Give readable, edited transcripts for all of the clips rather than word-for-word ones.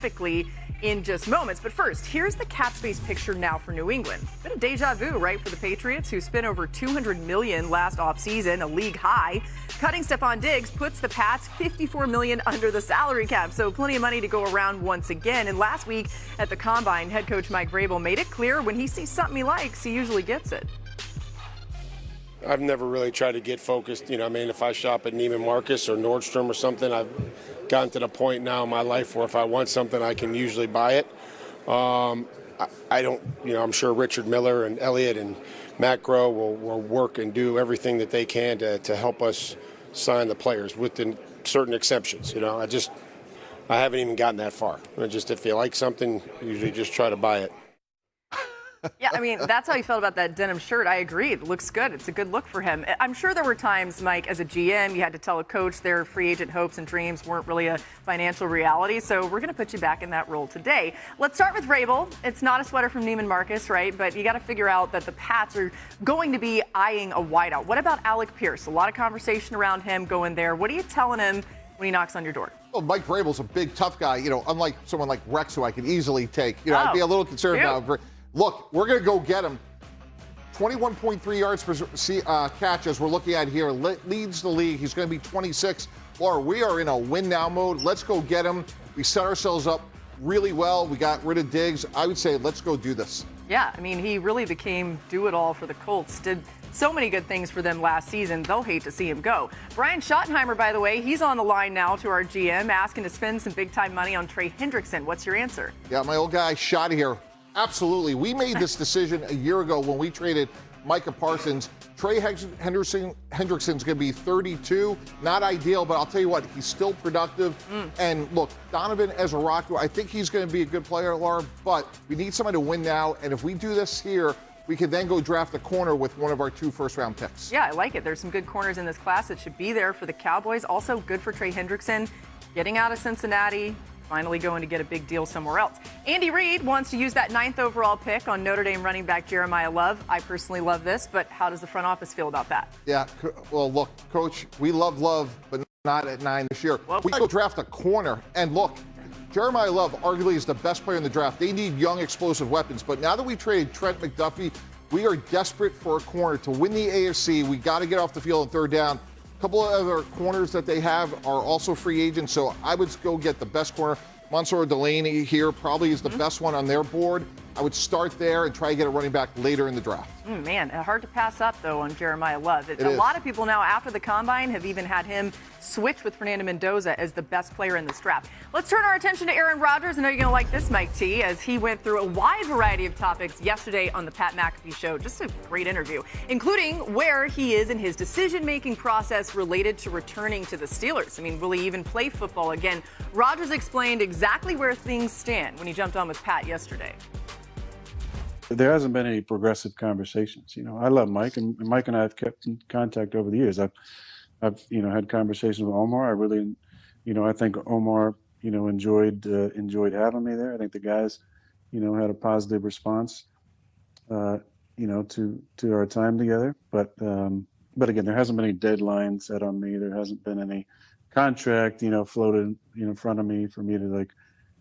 specifically in just moments. But first, here's the cap space picture now for New England. Bit of deja vu, right, for the Patriots, who spent over $200 million last offseason, a league high. Cutting Stephon Diggs puts the Pats $54 million under the salary cap, so plenty of money to go around once again. And last week at the Combine, head coach Mike Vrabel made it clear when he sees something he likes, he usually gets it. I've never really tried to get focused. If I shop at Neiman Marcus or Nordstrom or something, I've gotten to the point now in my life where if I want something, I can usually buy it. I don't, I'm sure Richard Miller and Elliott and Matt Groh will work and do everything that they can to help us sign the players, with certain exceptions. I haven't even gotten that far. If you like something, usually just try to buy it. Yeah, that's how you felt about that denim shirt. I agree. It looks good. It's a good look for him. I'm sure there were times, Mike, as a GM, you had to tell a coach their free agent hopes and dreams weren't really a financial reality. So we're going to put you back in that role today. Let's start with Vrabel. It's not a sweater from Neiman Marcus, right? But you got to figure out that the Pats are going to be eyeing a wideout. What about Alec Pierce? A lot of conversation around him going there. What are you telling him when he knocks on your door? Well, Mike Vrabel's a big, tough guy. Unlike someone like Rex, who I could easily take. I'd be a little concerned about. Look, we're going to go get him. 21.3 yards per catch, as we're looking at here, leads the league. He's going to be 26. Laura, we are in a win-now mode. Let's go get him. We set ourselves up really well. We got rid of Diggs. I would say let's go do this. Yeah, he really became do-it-all for the Colts. Did so many good things for them last season. They'll hate to see him go. Brian Schottenheimer, by the way, he's on the line now to our GM, asking to spend some big-time money on Trey Hendrickson. What's your answer? Yeah, my old guy, Schott here. Absolutely. We made this decision a year ago when we traded Micah Parsons. Trey Hendrickson's going to be 32. Not ideal, but I'll tell you what, he's still productive. And look, Donovan Ezra-Rocco, I think he's going to be a good player, Laura, but we need somebody to win now. And if we do this here, we could then go draft a corner with one of our 2 first-round picks. Yeah, I like it. There's some good corners in this class that should be there for the Cowboys. Also good for Trey Hendrickson, getting out of Cincinnati, finally going to get a big deal somewhere else. Andy Reid wants to use that 9th overall pick on Notre Dame running back Jeremiah Love. I personally love this, but how does the front office feel about that? Yeah, well, look, Coach, we love Love, but not at 9 this year. Well, we go draft a corner, and look, Jeremiah Love arguably is the best player in the draft. They need young, explosive weapons, but now that we traded Trent McDuffie, we are desperate for a corner to win the AFC. We got to get off the field on 3rd down. A couple of other corners that they have are also free agents, so I would go get the best corner. Mansour Delaney here probably is the best one on their board. I would start there and try to get a running back later in the draft. Man, hard to pass up, though, on Jeremiah Love. A lot of people now, after the Combine, have even had him switch with Fernando Mendoza as the best player in this draft. Let's turn our attention to Aaron Rodgers. I know you're going to like this, Mike T, as he went through a wide variety of topics yesterday on the Pat McAfee Show. Just a great interview, including where he is in his decision-making process related to returning to the Steelers. Will he even play football again? Rodgers explained exactly where things stand when he jumped on with Pat yesterday. There hasn't been any progressive conversations. I love Mike, and Mike and I have kept in contact over the years. I've had conversations with Omar. I really, I think Omar, enjoyed having me there. I think the guys, had a positive response, to our time together. But again, there hasn't been any deadline set on me. There hasn't been any contract, floated, in front of me for me to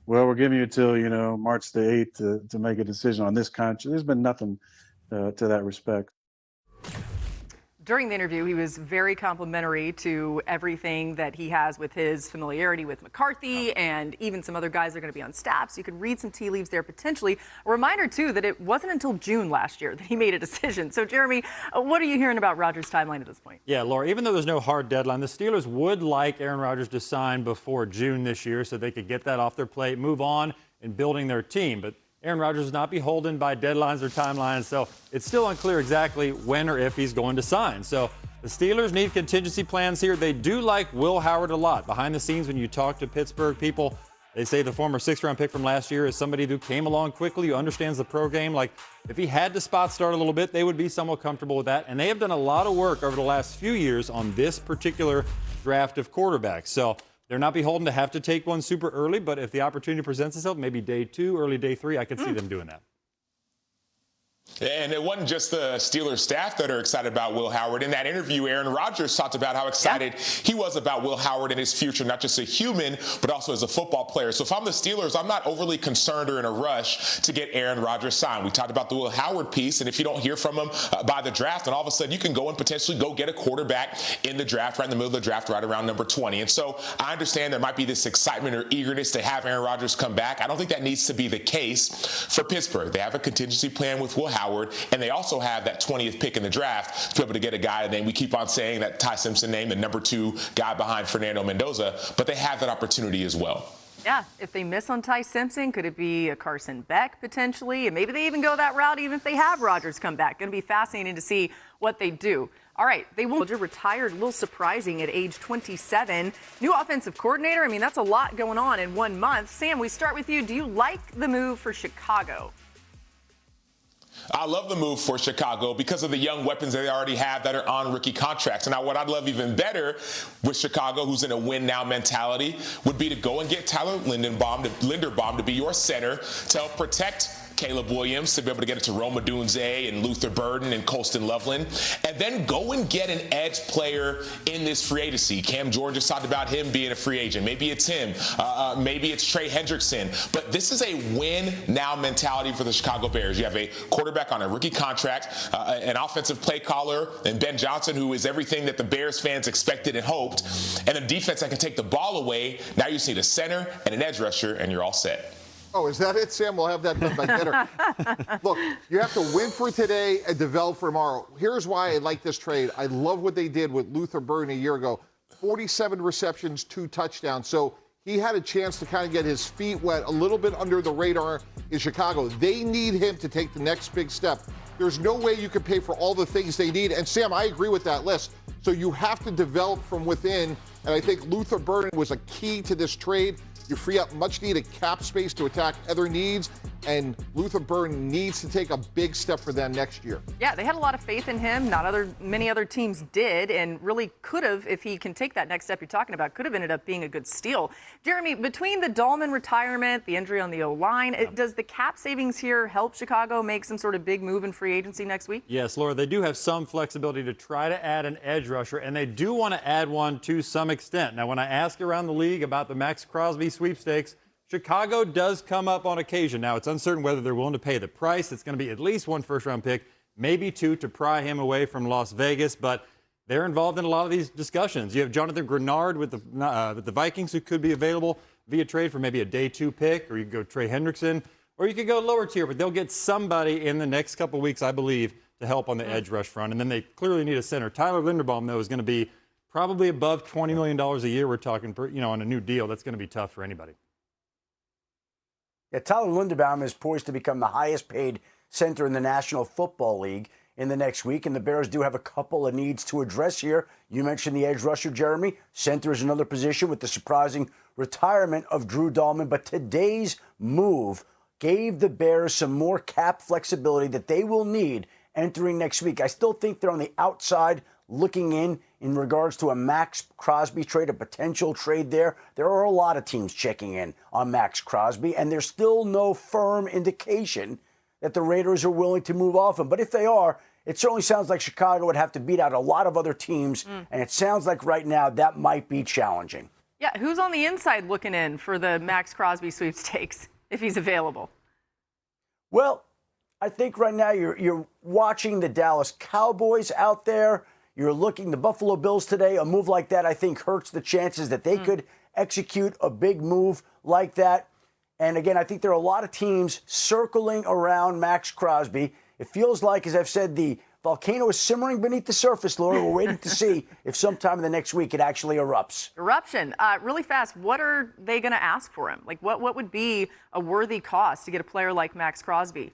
well, we're giving you till, March the 8th to make a decision on this contract. There's been nothing to that respect. During the interview, he was very complimentary to everything that he has with his familiarity with McCarthy and even some other guys that are going to be on staff. So you could read some tea leaves there potentially. A reminder, too, that it wasn't until June last year that he made a decision. So, Jeremy, what are you hearing about Rodgers' timeline at this point? Yeah, Laura, even though there's no hard deadline, the Steelers would like Aaron Rodgers to sign before June this year so they could get that off their plate, move on in building their team. But Aaron Rodgers is not beholden by deadlines or timelines, so it's still unclear exactly when or if he's going to sign. So the Steelers need contingency plans here. They do like Will Howard a lot. Behind the scenes, when you talk to Pittsburgh people, they say the former 6th-round pick from last year is somebody who came along quickly, who understands the pro game. If he had to spot start a little bit, they would be somewhat comfortable with that. And they have done a lot of work over the last few years on this particular draft of quarterbacks. So they're not beholden to have to take one super early, but if the opportunity presents itself, maybe day 2, early day 3, I could see them doing that. And it wasn't just the Steelers staff that are excited about Will Howard. In that interview, Aaron Rodgers talked about how excited he was about Will Howard and his future, not just a human, but also as a football player. So if I'm the Steelers, I'm not overly concerned or in a rush to get Aaron Rodgers signed. We talked about the Will Howard piece, and if you don't hear from him by the draft, then all of a sudden you can go and potentially go get a quarterback in the draft, right in the middle of the draft, right around number 20. And so I understand there might be this excitement or eagerness to have Aaron Rodgers come back. I don't think that needs to be the case for Pittsburgh. They have a contingency plan with Will Howard, and they also have that 20th pick in the draft to be able to get a guy named, we keep on saying that Ty Simpson name, the number 2 guy behind Fernando Mendoza, but they have that opportunity as well. Yeah, if they miss on Ty Simpson, could it be a Carson Beck potentially? And maybe they even go that route even if they have Rodgers come back. Going to be fascinating to see what they do. All right, they will retired, a little surprising at age 27. New offensive coordinator. I mean, that's a lot going on in 1 month. Sam, we start with you. Do you like the move for Chicago? I love the move for Chicago because of the young weapons that they already have that are on rookie contracts. And now what I'd love even better with Chicago, who's in a win-now mentality, would be to go and get Tyler Linderbaum to be your center to help protect Caleb Williams, to be able to get it to Rome Odunze and Luther Burden and Colston Loveland, and then go and get an edge player in this free agency. Cam Jordan just talked about him being a free agent. Maybe it's him. Maybe it's Trey Hendrickson. But this is a win-now mentality for the Chicago Bears. You have a quarterback on a rookie contract, an offensive play caller, and Ben Johnson, who is everything that the Bears fans expected and hoped, and a defense that can take the ball away. Now you just need a center and an edge rusher, and you're all set. Oh, is that it, Sam? We'll have that done by dinner. Look, you have to win for today and develop for tomorrow. Here's why I like this trade. I love what they did with Luther Burden a year ago. 47 receptions, 2 touchdowns. So he had a chance to kind of get his feet wet, a little bit under the radar in Chicago. They need him to take the next big step. There's no way you can pay for all the things they need. And, Sam, I agree with that list. So you have to develop from within. And I think Luther Burden was a key to this trade. You free up much-needed cap space to attack other needs, and Luther Burden needs to take a big step for them next year. Yeah, they had a lot of faith in him. Many other teams did, and really could have, if he can take that next step you're talking about, could have ended up being a good steal. Jeremy, between the Dahlman retirement, the injury on the O-line, does the cap savings here help Chicago make some sort of big move in free agency next week? Yes, Laura, they do have some flexibility to try to add an edge rusher, and they do want to add one to some extent. Now, when I ask around the league about the Max Crosby sweepstakes, Chicago does come up on occasion. Now, it's uncertain whether they're willing to pay the price. It's going to be at least 1 first-round pick, maybe 2 to pry him away from Las Vegas, but they're involved in a lot of these discussions. You have Jonathan Grenard with the Vikings, who could be available via trade for maybe a day 2 pick, or you could go Trey Hendrickson, or you could go lower tier, but they'll get somebody in the next couple weeks, I believe, to help on the edge rush front. And then they clearly need a center. Tyler Linderbaum, though, is going to be probably above $20 million a year. We're talking, on a new deal. That's going to be tough for anybody. Yeah, Tyler Linderbaum is poised to become the highest paid center in the National Football League in the next week, and the Bears do have a couple of needs to address here. You mentioned the edge rusher, Jeremy. Center is another position with the surprising retirement of Drew Dahlman, but today's move gave the Bears some more cap flexibility that they will need entering next week. I still think they're on the outside looking in regards to a Max Crosby trade, a potential trade there. There are a lot of teams checking in on Max Crosby, and there's still no firm indication that the Raiders are willing to move off him. But if they are, it certainly sounds like Chicago would have to beat out a lot of other teams, and it sounds like right now that might be challenging. Yeah, who's on the inside looking in for the Max Crosby sweepstakes if he's available? Well, I think right now you're watching the Dallas Cowboys out there. You're looking the Buffalo Bills today. A move like that, I think, hurts the chances that they could execute a big move like that. And again, I think there are a lot of teams circling around Max Crosby. It feels like, as I've said, the volcano is simmering beneath the surface, Laura. We're waiting to see if sometime in the next week it actually erupts. Eruption. Really fast, what are they going to ask for him? Like, what would be a worthy cost to get a player like Max Crosby?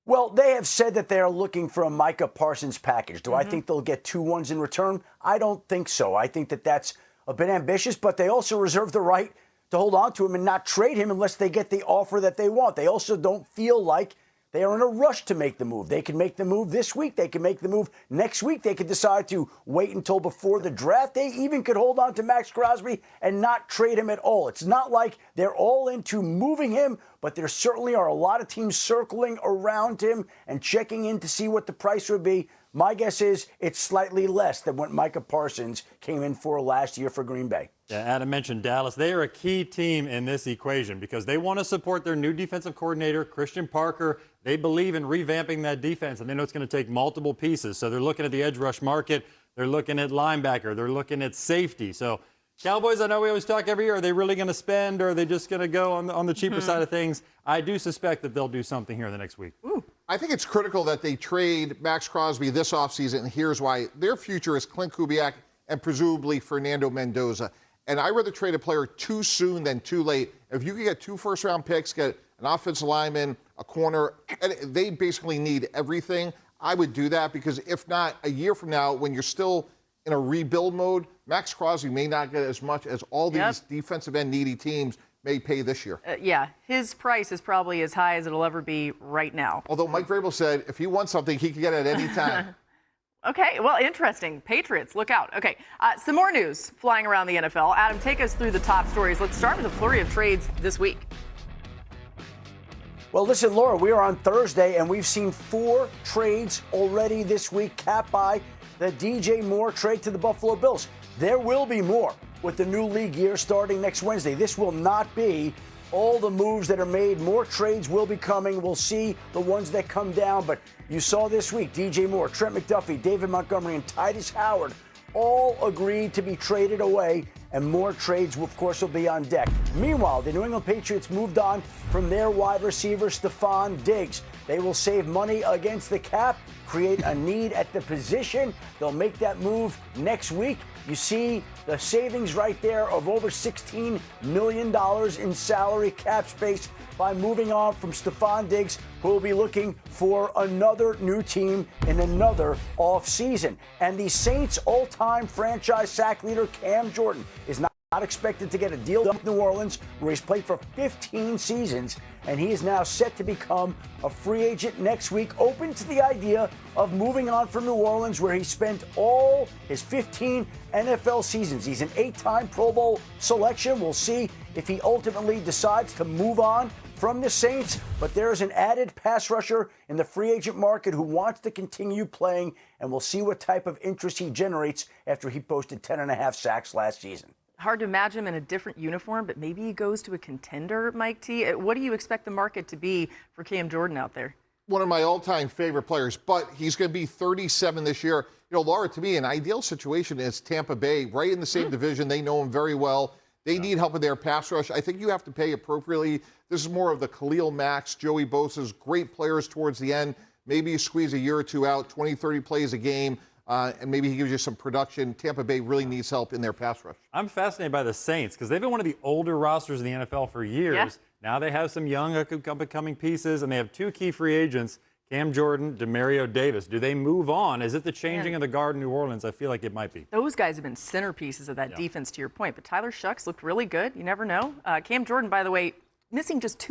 Well, they have said that they are looking for a Micah Parsons package. Do I think they'll get 2 ones in return? I don't think so. I think that that's a bit ambitious, but they also reserve the right to hold on to him and not trade him unless they get the offer that they want. They also don't feel like They are in a rush to make the move. They can make the move this week. They can make the move next week. They could decide to wait until before the draft. They even could hold on to Max Crosby and not trade him at all. It's not like they're all into moving him, but there certainly are a lot of teams circling around him and checking in to see what the price would be. My guess is it's slightly less than what Micah Parsons came in for last year for Green Bay. Yeah, Adam mentioned Dallas. They are a key team in this equation because they want to support their new defensive coordinator, Christian Parker. They believe in revamping that defense, and they know it's going to take multiple pieces. So they're looking at the edge rush market. They're looking at linebacker. They're looking at safety. So Cowboys, I know we always talk every year, are they really going to spend or are they just going to go on the cheaper side of things? I do suspect that they'll do something here in the next week. Ooh. I think it's critical that they trade Max Crosby this offseason, and here's why. Their future is Clint Kubiak and presumably Fernando Mendoza. And I'd rather trade a player too soon than too late. If you can get 2 first-round picks, get an offensive lineman, a corner, and they basically need everything, I would do that because if not, a year from now, when you're still in a rebuild mode, Max Crosby may not get as much as all these defensive end needy teams may pay this year. Yeah, his price is probably as high as it'll ever be right now. Although Mike Vrabel said if he wants something, he can get it at any time. Okay, well, interesting. Patriots, look out. Okay, some more news flying around the NFL. Adam, take us through the top stories. Let's start with a flurry of trades this week. Well, listen, Laura, we are on Thursday, and we've seen 4 trades already this week, capped by the DJ Moore trade to the Buffalo Bills. There will be more with the new league year starting next Wednesday. This will not be all the moves that are made. More trades will be coming. We'll see the ones that come down. But you saw this week, DJ Moore, Trent McDuffie, David Montgomery, and Titus Howard all agreed to be traded away. And more trades, of course, will be on deck. Meanwhile, the New England Patriots moved on from their wide receiver, Stephon Diggs. They will save money against the cap, create a need at the position. They'll make that move next week. You see the savings right there of over $16 million in salary cap space by moving on from Stephon Diggs, who will be looking for another new team in another offseason. And the Saints' all-time franchise sack leader, Cam Jordan, is not expected to get a deal done with New Orleans, where he's played for 15 seasons, and he is now set to become a free agent next week, open to the idea of moving on from New Orleans, where he spent all his 15 NFL seasons. He's an 8-time Pro Bowl selection. We'll see if he ultimately decides to move on from the Saints, but there's an added pass rusher in the free agent market who wants to continue playing, and we'll see what type of interest he generates after he posted 10.5 sacks last season. Hard to imagine him in a different uniform, but maybe he goes to a contender, Mike T. What do you expect the market to be for Cam Jordan out there? One of my all-time favorite players, but he's going to be 37 this year. You know, Laura, to me, an ideal situation is Tampa Bay, right in the same division. They know him very well. They need help with their pass rush. I think you have to pay appropriately. This is more of the Khalil Max, Joey Bosa's great players towards the end. Maybe you squeeze a year or two out, 20, 30 plays a game, and maybe he gives you some production. Tampa Bay really needs help in their pass rush. I'm fascinated by the Saints because they've been one of the older rosters in the NFL for years. Yeah. Now they have some young up-and-coming pieces, and they have 2 key free agents, Cam Jordan, Demario Davis. Do they move on? Is it the changing of the guard in New Orleans? I feel like it might be. Those guys have been centerpieces of that defense, to your point. But Tyler Shucks looked really good. You never know. Cam Jordan, by the way, missing just 2